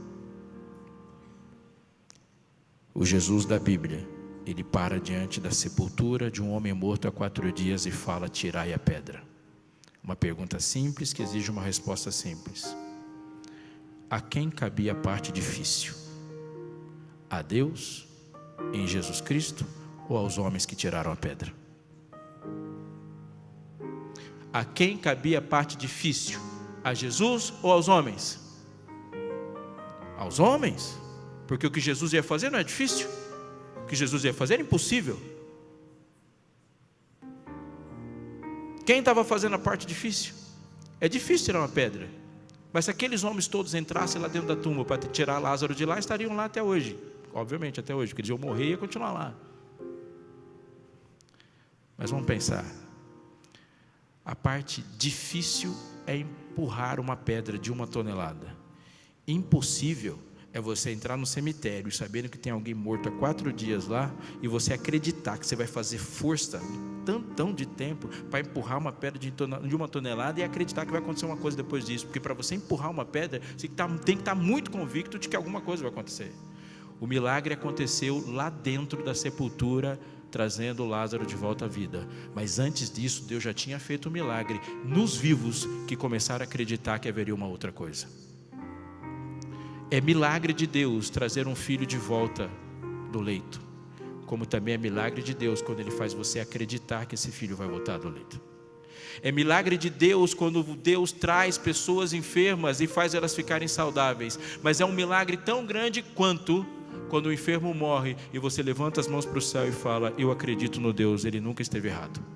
O Jesus da Bíblia, Ele para diante da sepultura de um homem morto há 4 dias e fala: tirai a pedra. Uma pergunta simples que exige uma resposta simples. a quem cabia a parte difícil? A Deus, em Jesus Cristo, ou aos homens que tiraram a pedra? A quem cabia a parte difícil? A Jesus ou aos homens? Aos homens, porque o que Jesus ia fazer não é difícil. O que Jesus ia fazer era impossível. Quem estava fazendo a parte difícil? É difícil tirar uma pedra, mas se aqueles homens todos entrassem lá dentro da tumba para tirar Lázaro de lá, estariam lá até hoje. Obviamente até hoje, porque eles iam morrer e ia continuar lá. Mas vamos pensar, a parte difícil é empurrar uma pedra de 1 tonelada. Impossível é você entrar no cemitério e sabendo que tem alguém morto há 4 dias lá, e você acreditar que você vai fazer força tantão de tempo para empurrar uma pedra de 1 tonelada e acreditar que vai acontecer uma coisa depois disso, porque para você empurrar uma pedra, você tem que estar muito convicto de que alguma coisa vai acontecer. O milagre aconteceu lá dentro da sepultura, trazendo Lázaro de volta à vida. Mas antes disso, Deus já tinha feito o milagre nos vivos, que começaram a acreditar que haveria uma outra coisa. É milagre de Deus trazer um filho de volta do leito, como também é milagre de Deus quando Ele faz você acreditar que esse filho vai voltar do leito. É milagre de Deus quando Deus traz pessoas enfermas e faz elas ficarem saudáveis. Mas é um milagre tão grande quanto quando o enfermo morre e você levanta as mãos para o céu e fala: eu acredito no Deus, Ele nunca esteve errado.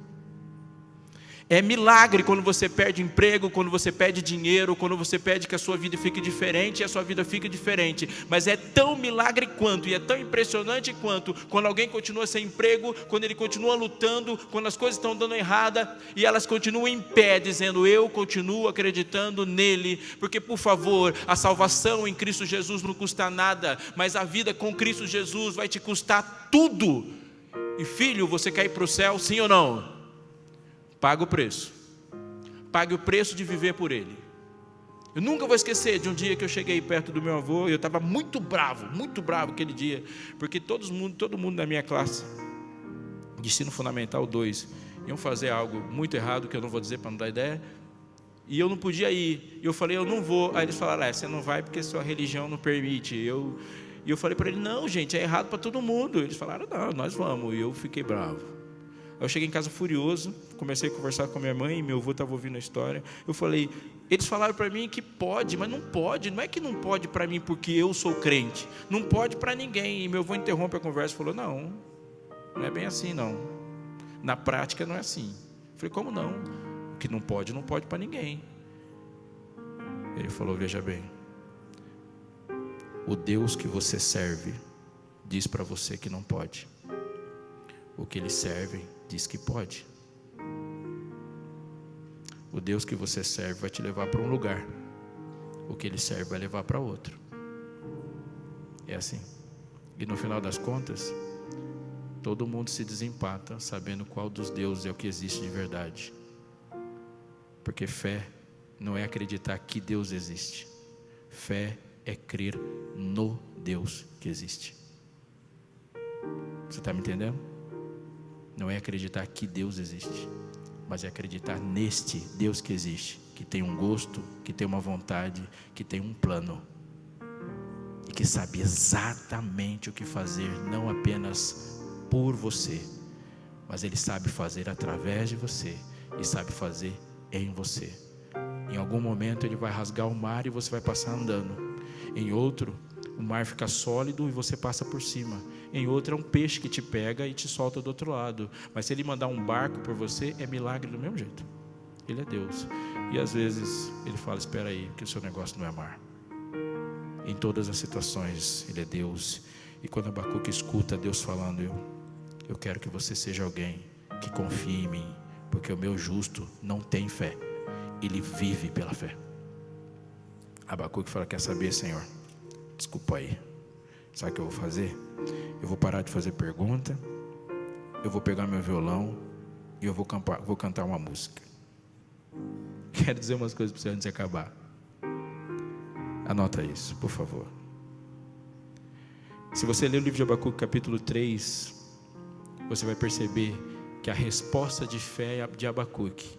É milagre quando você perde emprego, quando você perde dinheiro, quando você pede que a sua vida fique diferente e a sua vida fica diferente. Mas é tão milagre quanto, e é tão impressionante quanto, quando alguém continua sem emprego, quando ele continua lutando, quando as coisas estão dando errada e elas continuam em pé, dizendo: eu continuo acreditando nele. Porque, por favor, a salvação em Cristo Jesus não custa nada, mas a vida com Cristo Jesus vai te custar tudo. E filho, você quer ir para o céu, sim ou não? Paga o preço. Pague o preço de viver por Ele. Eu nunca vou esquecer de um dia que eu cheguei perto do meu avô, e eu estava muito bravo aquele dia, porque todo mundo da minha classe de ensino fundamental 2 iam fazer algo muito errado, que eu não vou dizer para não dar ideia, e eu não podia ir. E eu falei: eu não vou. Aí eles falaram: você não vai porque sua religião não permite. E eu falei para ele: não, gente, é errado para todo mundo. Eles falaram: não, nós vamos. E eu fiquei bravo. Eu cheguei em casa furioso, comecei a conversar com a minha mãe, meu avô estava ouvindo a história. Eu falei: eles falaram para mim que pode, mas não pode. Não é que não pode para mim porque eu sou crente, não pode para ninguém. E meu avô interrompe a conversa e falou: não é bem assim não, na prática não é assim. Eu falei: como não? O que não pode para ninguém. Ele falou: veja bem, o Deus que você serve diz para você que não pode. O que Ele serve diz que pode. O Deus que você serve vai te levar para um lugar, o que Ele serve vai levar para outro. É assim. E no final das contas, todo mundo se desempata sabendo qual dos deuses é o que existe de verdade. Porque fé não é acreditar que Deus existe. Fé é crer no Deus que existe. Você está me entendendo? Não é acreditar que Deus existe, mas é acreditar neste Deus que existe, que tem um gosto, que tem uma vontade, que tem um plano, e que sabe exatamente o que fazer, não apenas por você, mas Ele sabe fazer através de você, e sabe fazer em você. Em algum momento Ele vai rasgar o mar e você vai passar andando. Em outro, o mar fica sólido e você passa por cima. Em outro, é um peixe que te pega e te solta do outro lado. Mas se Ele mandar um barco por você, é milagre do mesmo jeito. Ele é Deus. E às vezes Ele fala: espera aí, que o seu negócio não é mar. Em todas as situações Ele é Deus. E quando Abacuque escuta Deus falando: eu quero que você seja alguém que confie em mim, porque o meu justo não tem fé, ele vive pela fé. Abacuque fala: quer saber, Senhor? Desculpa aí, sabe o que eu vou fazer? Eu vou parar de fazer pergunta, eu vou pegar meu violão e eu vou cantar uma música. Quero dizer umas coisas para você antes de acabar. Anota isso, por favor. Se você ler o livro de Abacuque capítulo 3, você vai perceber que a resposta de fé de Abacuque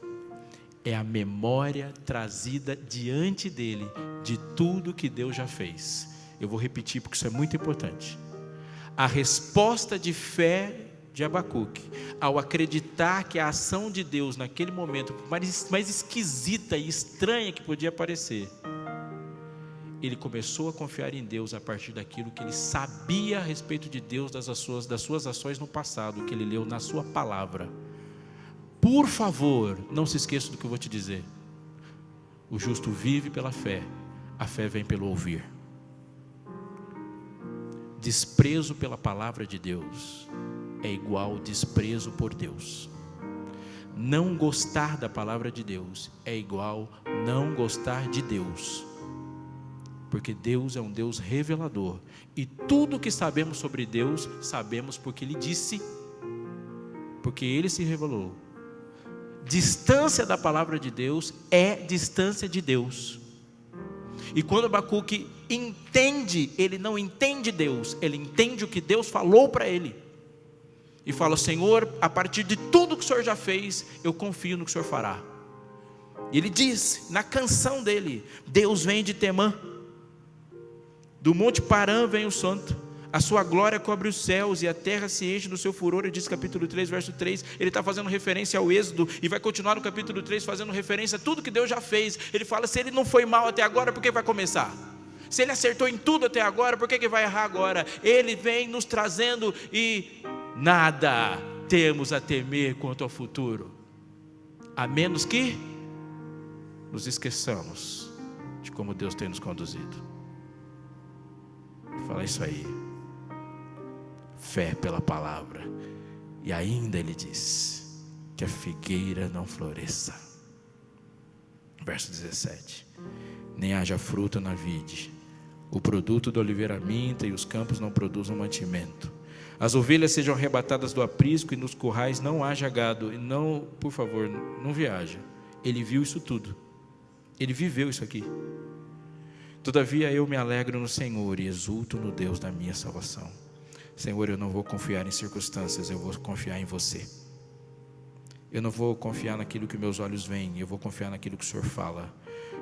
é a memória trazida diante dele de tudo que Deus já fez. Eu vou repetir porque isso é muito importante. A resposta de fé de Abacuque, ao acreditar que a ação de Deus naquele momento, por mais esquisita e estranha que podia parecer, ele começou a confiar em Deus a partir daquilo que ele sabia a respeito de Deus, das suas ações no passado, que ele leu na sua palavra. Por favor, não se esqueça do que eu vou te dizer. O justo vive pela fé, a fé vem pelo ouvir. Desprezo pela palavra de Deus é igual desprezo por Deus. Não gostar da palavra de Deus é igual não gostar de Deus. Porque Deus é um Deus revelador. E tudo que sabemos sobre Deus, sabemos porque Ele disse, porque Ele se revelou. Distância da palavra de Deus é distância de Deus. E quando Abacuque entende, ele não entende Deus, ele entende o que Deus falou para ele. E fala: Senhor, a partir de tudo que o Senhor já fez, eu confio no que o Senhor fará. E ele diz, na canção dele: Deus vem de Temã, do monte Parã vem o santo, a sua glória cobre os céus e a terra se enche do seu furor. Ele diz capítulo 3, verso 3, ele está fazendo referência ao Êxodo, e vai continuar no capítulo 3 fazendo referência a tudo que Deus já fez. Ele fala: se ele não foi mal até agora, por que vai começar? Se ele acertou em tudo até agora, por que vai errar agora? Ele vem nos trazendo e nada temos a temer quanto ao futuro, a menos que nos esqueçamos de como Deus tem nos conduzido. Fala isso aí. Fé pela palavra. E ainda ele diz que a figueira não floresça. Verso 17: nem haja fruto na vide, o produto da oliveira minta, e os campos não produzam mantimento. As ovelhas sejam arrebatadas do aprisco, e nos currais não haja gado. E não, por favor, não viaja. Ele viu isso tudo, ele viveu isso aqui. Todavia eu me alegro no Senhor e exulto no Deus da minha salvação. Senhor, eu não vou confiar em circunstâncias, eu vou confiar em você. Eu não vou confiar naquilo que meus olhos veem, eu vou confiar naquilo que o Senhor fala.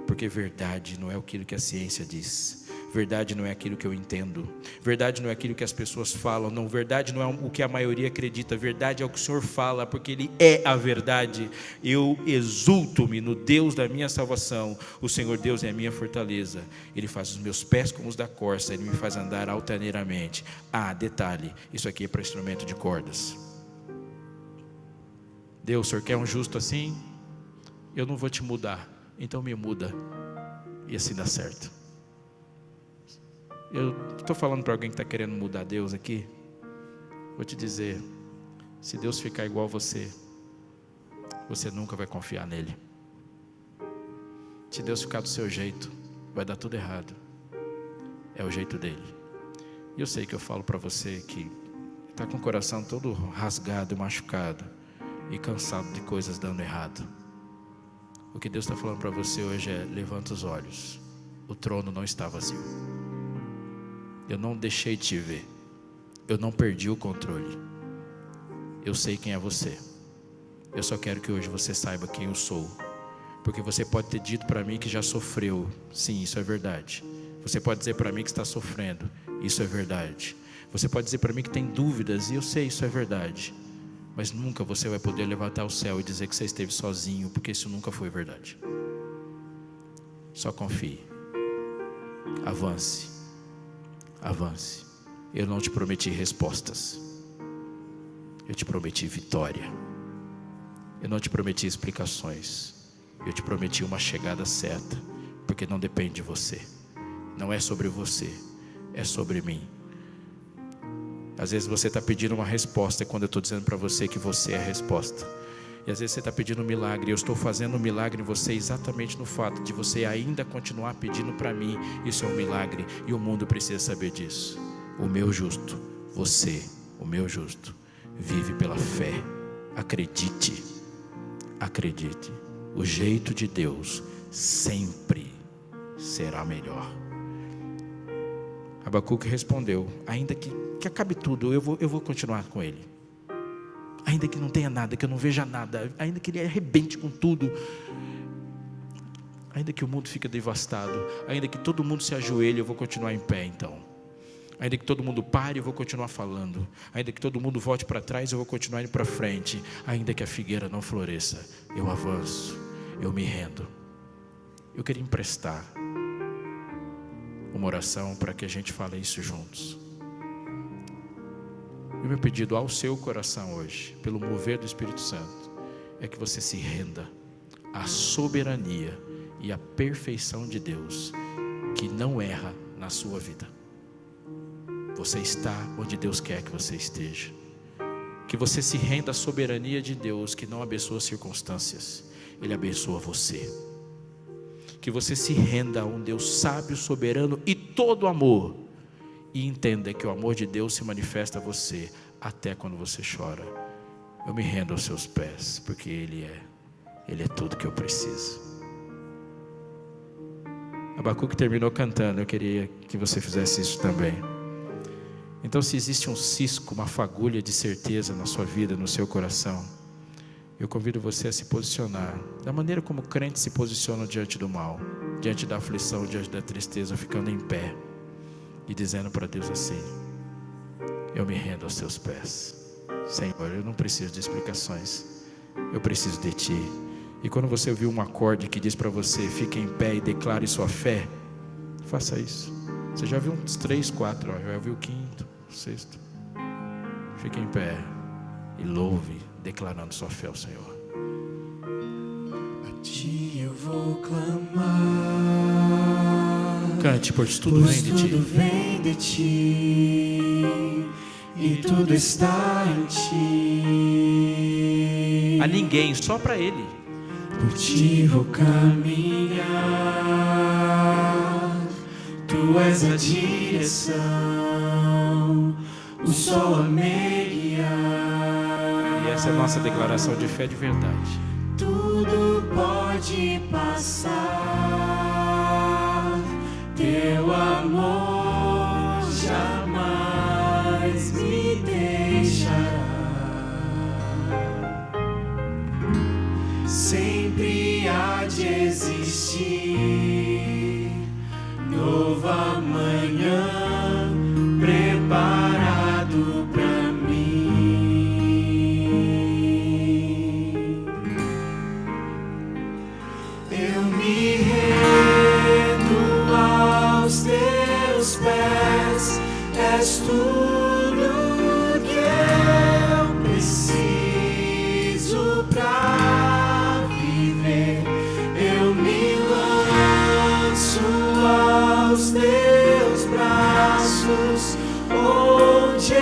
Porque verdade não é aquilo que a ciência diz, verdade não é aquilo que eu entendo, verdade não é aquilo que as pessoas falam, não, verdade não é o que a maioria acredita, verdade é o que o Senhor fala, porque Ele é a verdade. Eu exulto-me no Deus da minha salvação. O Senhor Deus é a minha fortaleza, Ele faz os meus pés como os da corça, Ele me faz andar altaneiramente. Detalhe, isso aqui é para instrumento de cordas. Deus, o Senhor quer um justo assim? Eu não vou te mudar, então me muda, e assim dá certo. Eu estou falando para alguém que está querendo mudar Deus aqui. Vou te dizer, se Deus ficar igual a você, você nunca vai confiar nele. Se Deus ficar do seu jeito, vai dar tudo errado. É o jeito dele. E eu sei que eu falo para você que está com o coração todo rasgado e machucado, e cansado de coisas dando errado. O que Deus está falando para você hoje é: levanta os olhos, o trono não está vazio. Eu não deixei de te ver, eu não perdi o controle. Eu sei quem é você. Eu só quero que hoje você saiba quem eu sou. Porque você pode ter dito para mim que já sofreu. Sim, isso é verdade. Você pode dizer para mim que está sofrendo. Isso é verdade. Você pode dizer para mim que tem dúvidas, e eu sei, isso é verdade. Mas nunca você vai poder levantar o céu e dizer que você esteve sozinho, porque isso nunca foi verdade. Só confie. Avance. Avance. Eu não te prometi respostas, eu te prometi vitória. Eu não te prometi explicações, eu te prometi uma chegada certa. Porque não depende de você, não é sobre você, é sobre mim. Às vezes você está pedindo uma resposta, quando eu estou dizendo para você que você é a resposta. E às vezes você está pedindo um milagre, eu estou fazendo um milagre em você exatamente no fato de você ainda continuar pedindo para mim. Isso é um milagre, e o mundo precisa saber disso. O meu justo, você, o meu justo, vive pela fé. Acredite, acredite. O jeito de Deus sempre será melhor. Abacuque respondeu: ainda que acabe tudo, eu vou continuar com ele. Ainda que não tenha nada, que eu não veja nada, ainda que ele arrebente com tudo, Ainda que o mundo fique devastado, ainda que todo mundo se ajoelhe, eu vou continuar em pé então. Ainda que todo mundo pare, eu vou continuar falando. Ainda que todo mundo volte para trás, eu vou continuar indo para frente. Ainda que a figueira não floresça, eu avanço, eu me rendo. Eu queria emprestar uma oração para que a gente fale isso juntos. E o meu pedido ao seu coração hoje, pelo mover do Espírito Santo, é que você se renda à soberania e à perfeição de Deus, que não erra na sua vida. Você está onde Deus quer que você esteja. Que você se renda à soberania de Deus, que não abençoa circunstâncias, Ele abençoa você. Que você se renda a um Deus sábio, soberano e todo amor, e entenda que o amor de Deus se manifesta a você até quando você chora. Eu me rendo aos seus pés, porque Ele é tudo que eu preciso. Abacuque terminou cantando, eu queria que você fizesse isso também. Então, se existe um cisco, uma fagulha de certeza na sua vida, no seu coração, eu convido você a se posicionar da maneira como crentes se posicionam diante do mal, diante da aflição, diante da tristeza, ficando em pé e dizendo para Deus assim: eu me rendo aos teus pés, Senhor, eu não preciso de explicações, eu preciso de Ti. E quando você ouvir um acorde que diz para você: fique em pé e declare sua fé, faça isso. Você já viu uns 3, 4, já viu o quinto, o sexto. Fique em pé e louve, declarando sua fé ao Senhor. A Ti eu vou clamar. Cante, pois tudo vem de Ti. Tudo vem de Ti e tudo está em Ti. A ninguém, só para Ele. Por Ti vou caminhar. Tu és a direção, o sol a me guiar. E essa é a nossa declaração de fé de verdade. Tudo pode passar, Teu amor jamais me deixará. Sempre há de existir novo amanhã preparado pra mim. Eu me rendo aos Teus pés, és tudo que eu preciso pra viver. Eu me lanço aos Teus braços, onde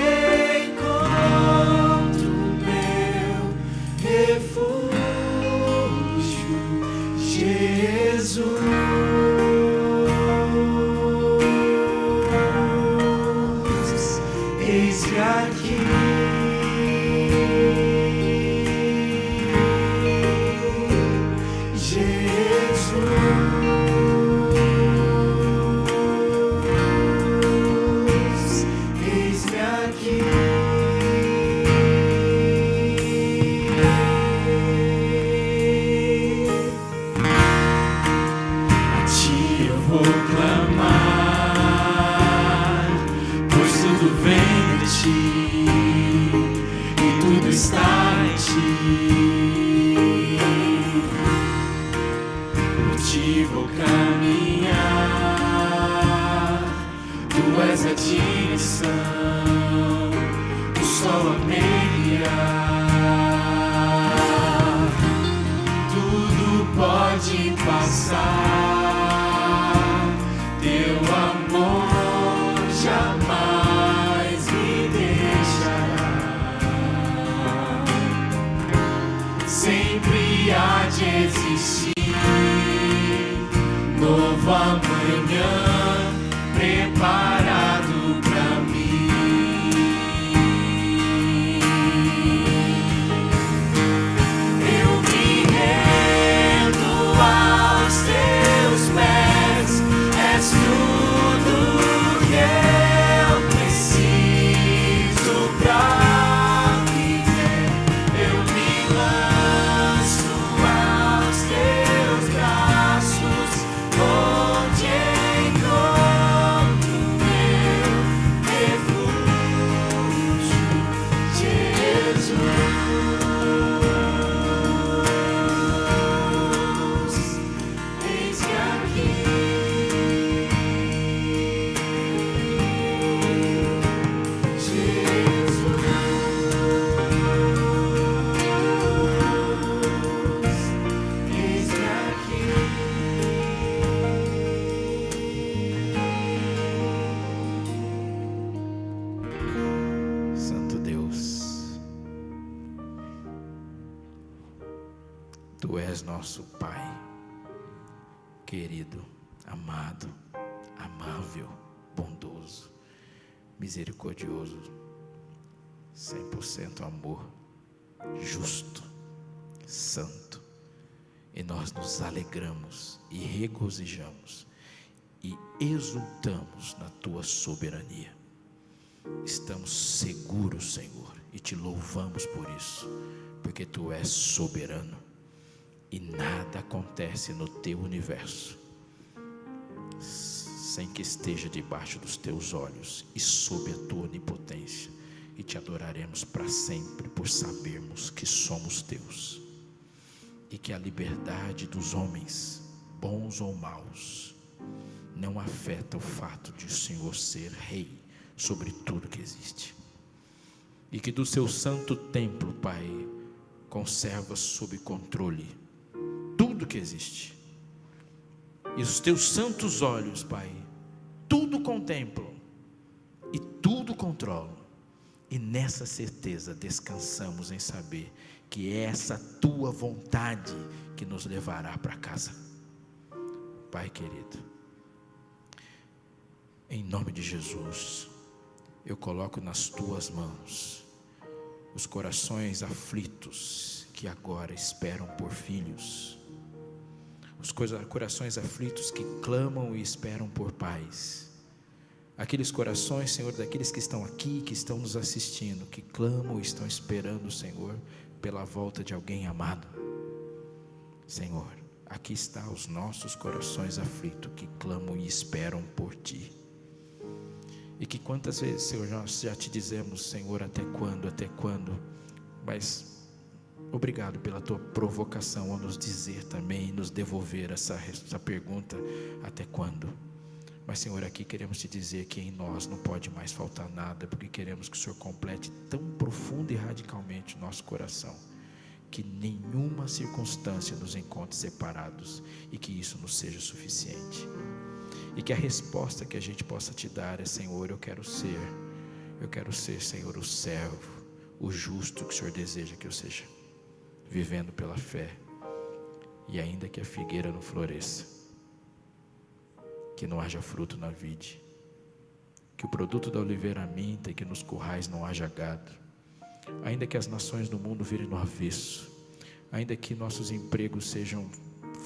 encontro meu refúgio, Jesus. Eis-me aqui, Jesus, eis-me aqui. A Ti eu vou clamar, pois tudo vem de Ti e tudo está em Ti. Por Ti vou caminhar, Tu és a direção, o sol a me guiar. Tudo pode passar, Teu amor jamais me deixará. Sempre há de existir novo amanhã preparado pra mim. Eu me rendo aos Teus pés, és tudo que eu preciso pra viver. Eu me lanço aos Teus braços, és nosso Pai, querido, amado, amável, bondoso, misericordioso, 100% amor, justo, santo. E nós nos alegramos e regozijamos e exultamos na tua soberania. Estamos seguros, Senhor, e te louvamos por isso, porque tu és soberano e nada acontece no teu universo sem que esteja debaixo dos teus olhos e sob a tua onipotência. E te adoraremos para sempre, por sabermos que somos teus e que a liberdade dos homens, bons ou maus, não afeta o fato de o Senhor ser rei sobre tudo que existe, e que do seu santo templo, Pai, conserva sob controle tudo que existe, e os teus santos olhos, Pai, tudo contemplam e tudo controlam. E nessa certeza descansamos em saber que é essa tua vontade que nos levará para casa. Pai querido, em nome de Jesus, eu coloco nas tuas mãos os corações aflitos que agora esperam por filhos, os corações aflitos que clamam e esperam por pais, aqueles corações, Senhor, daqueles que estão aqui, que estão nos assistindo, que clamam e estão esperando, Senhor, pela volta de alguém amado. Senhor, aqui está os nossos corações aflitos que clamam e esperam por Ti. E que quantas vezes, Senhor, nós já te dizemos, Senhor, até quando, mas obrigado pela Tua provocação ao nos dizer também, nos devolver essa pergunta, até quando? Mas, Senhor, aqui queremos te dizer que em nós não pode mais faltar nada, porque queremos que o Senhor complete tão profundo e radicalmente o nosso coração, que nenhuma circunstância nos encontre separados, e que isso nos seja suficiente, e que a resposta que a gente possa te dar é: Senhor, eu quero ser, Senhor, o servo, o justo que o Senhor deseja que eu seja, vivendo pela fé, e ainda que a figueira não floresça, que não haja fruto na vide, que o produto da oliveira minta e que nos currais não haja gado, ainda que as nações do mundo virem no avesso, ainda que nossos empregos sejam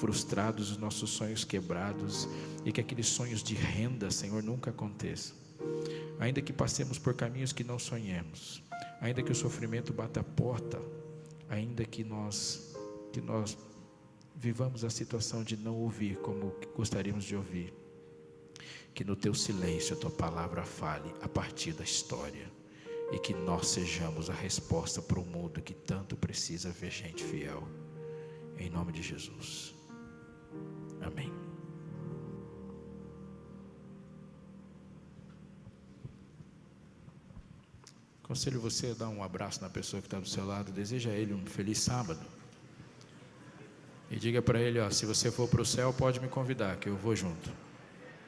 frustrados, os nossos sonhos quebrados, e que aqueles sonhos de renda, Senhor, nunca aconteçam, ainda que passemos por caminhos que não sonhemos, ainda que o sofrimento bata a porta, ainda que nós vivamos a situação de não ouvir como gostaríamos de ouvir, que no teu silêncio a tua palavra fale a partir da história, e que nós sejamos a resposta para o mundo que tanto precisa ver gente fiel, em nome de Jesus, amém. Aconselho você a dar um abraço na pessoa que está do seu lado, deseja a ele um feliz sábado, e diga para ele: ó, se você for para o céu, pode me convidar, que eu vou junto.